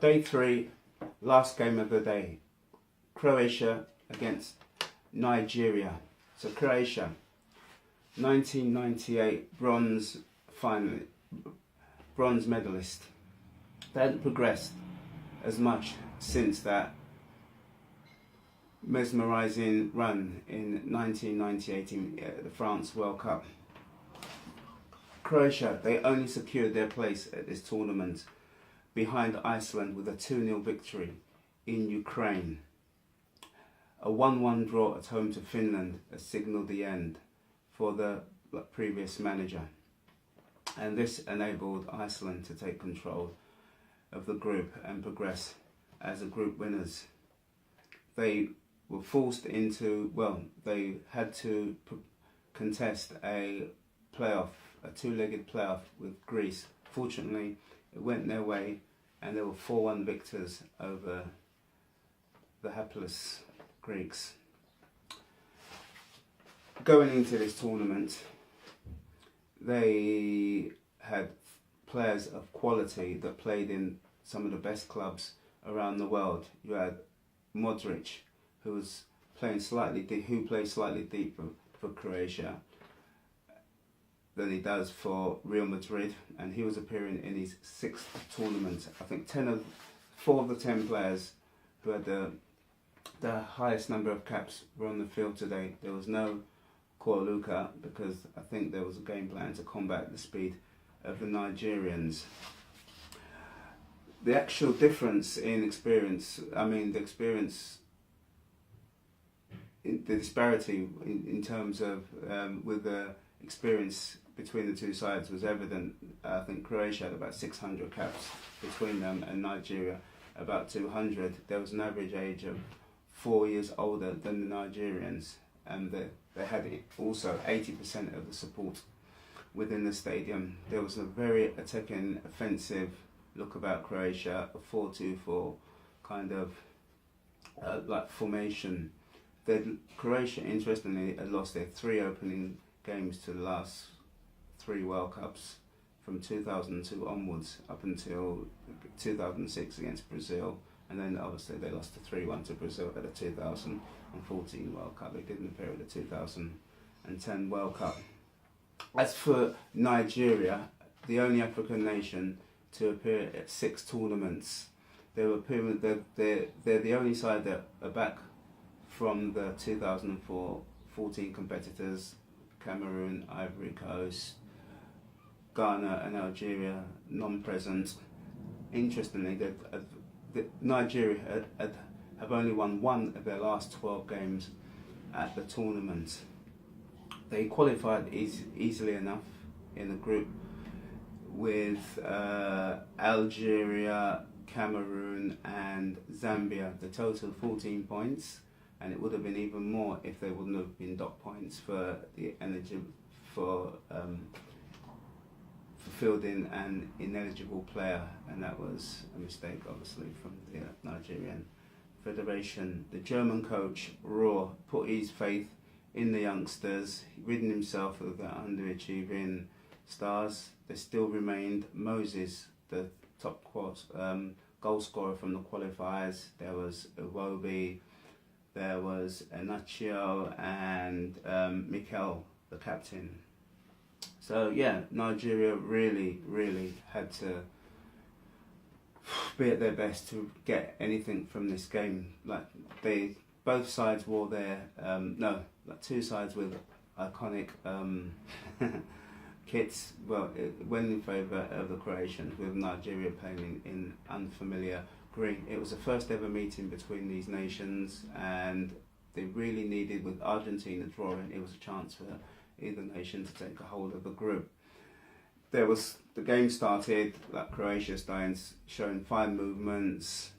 Day 3, last game of the day. Croatia against Nigeria. So Croatia, 1998 bronze medalist. They hadn't progressed as much since that mesmerising run in 1998 in the France World Cup. Croatia, they only secured their place at this tournament behind Iceland with a 2-0 victory in Ukraine. A 1-1 draw at home to Finland has signalled the end for the previous manager, and this enabled Iceland to take control of the group and progress as a group winners. They were forced into, they had to contest a playoff, a two-legged playoff with Greece. Fortunately, it went their way and they were 4-1 victors over the hapless Greeks. Going into this tournament, they had players of quality that played in some of the best clubs around the world. You had Modric, who was playing slightly deeper for Croatia than he does for Real Madrid, and he was appearing in his 6th tournament. I think 4 of the 10 players who had the highest number of caps were on the field today. There was no Luka because I think there was a game plan to combat the speed of the Nigerians. The actual difference in experience, the disparity in terms of with the experience between the two sides was evident. I think Croatia had about 600 caps between them and Nigeria about 200. There was an average age of 4 years older than the Nigerians, and they had also 80% of the support within the stadium. There was a very attacking, offensive look about Croatia, a 4-2-4 kind of formation. Croatia, interestingly, had lost their 3 opening games to the last 3 World Cups from 2002 onwards up until 2006 against Brazil, and then obviously they lost the 3-1 to Brazil at the 2014 World Cup. They didn't appear at the 2010 World Cup. As for Nigeria, the only African nation to appear at 6 tournaments, they're the only side that are back from the 2014 competitors: Cameroon, Ivory Coast, Ghana and Algeria, non-present. Interestingly, Nigeria have only won 1 of their last 12 games at the tournament. They qualified easily enough in the group with Algeria, Cameroon and Zambia. The total 14 points, and it would have been even more if they wouldn't have been docked points for the for fielding an ineligible player, and that was a mistake obviously from the Nigerian Federation. The German coach Rohr put his faith in the youngsters, ridding himself of the underachieving stars. There still remained Moses, the top goal scorer from the qualifiers. There was Iwobi, there was Iheanacho and Mikel, the captain. So yeah, Nigeria really had to be at their best to get anything from this game. Both sides wore their two sides with iconic kits. Well, it went in favour of the Croatians, with Nigeria playing in unfamiliar green. It was the first ever meeting between these nations, and they really needed, with Argentina drawing, it was a chance for either nation to take a hold of the group. The game started, Croatia showing fine movements,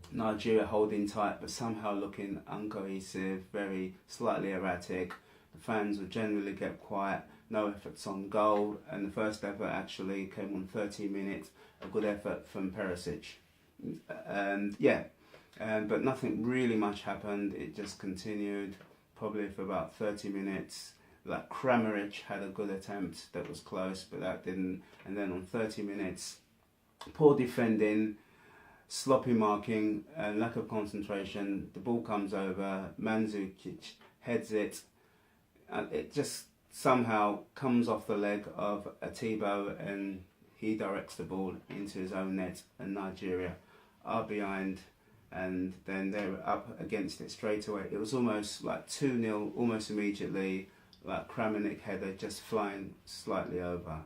Nigeria holding tight but somehow looking uncohesive, very slightly erratic. The fans would generally get quiet, no efforts on goal, and the first effort actually came on 30 minutes, a good effort from Perisic. But nothing really much happened. It just continued probably for about 30 minutes. Kramaric had a good attempt that was close, but that didn't. And then on 30 minutes, poor defending, sloppy marking, lack of concentration. The ball comes over, Mandzukic heads it, and it just somehow comes off the leg of Atiba, and he directs the ball into his own net, and Nigeria are behind, and then they're up against it straight away. It was almost like 2-0 almost immediately, like Kramnik header just flying slightly over.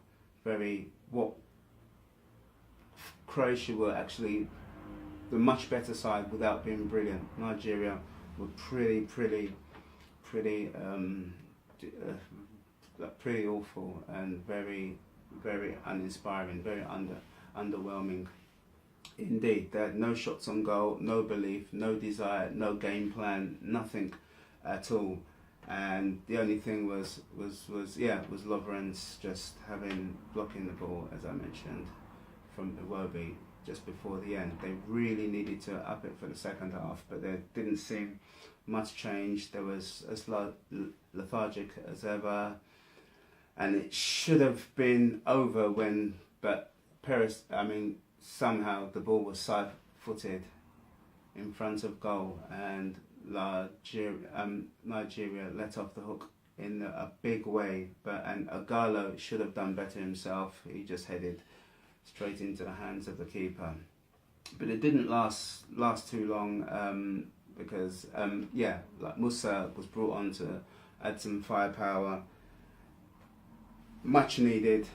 What Croatia were actually the much better side without being brilliant. Nigeria were pretty awful and very uninspiring, very underwhelming. Indeed, they had no shots on goal, no belief, no desire, no game plan, nothing at all. And the only thing was Lovren's just blocking the ball, as I mentioned, from Iwobi just before the end. They really needed to up it for the second half, but there didn't seem much change. There was as lethargic as ever, and it should have been over but Paris, somehow the ball was side-footed in front of goal, and Nigeria let off the hook in a big way. And Agallo should have done better himself. He just headed straight into the hands of the keeper. But it didn't last too long, because Musa was brought on to add some firepower, much needed.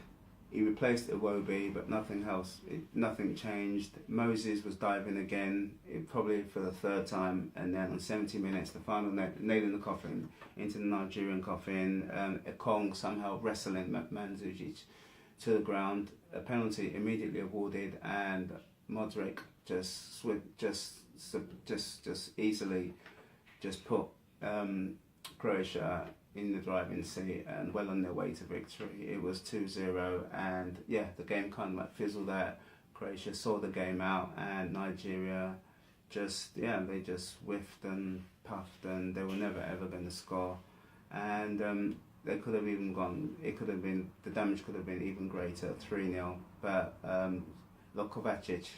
He replaced Iwobi, but nothing changed. Moses was diving again, probably for the third time, and then on 70 minutes, the final nail in the coffin, into the Nigerian coffin. Ekong somehow wrestling Mandzukic to the ground. A penalty immediately awarded, and Modric just easily put Croatia in the driving seat and well on their way to victory. It was 2-0, and the game kind of fizzled out. Croatia saw the game out, and Nigeria they just whiffed and puffed, and they were never ever going to score. And they could have even gone. The damage could have been even greater, 3-0. But Kovacic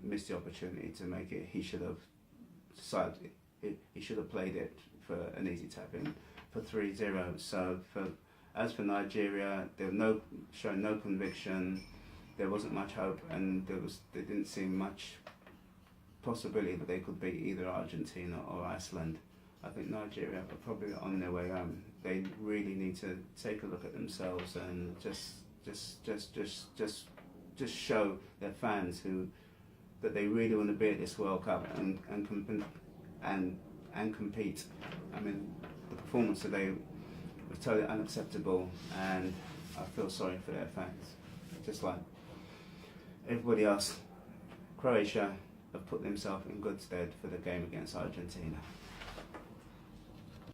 missed the opportunity to make it. He should have decided. He should have played it for an easy tap in for 3-0. So as for Nigeria, they were showing no conviction. There wasn't much hope, and there didn't seem much possibility that they could beat either Argentina or Iceland. I think Nigeria are probably on their way home. They really need to take a look at themselves and just show their fans that they really want to be at this World Cup and compete. The performance today was totally unacceptable, and I feel sorry for their fans. Just like everybody else, Croatia have put themselves in good stead for the game against Argentina.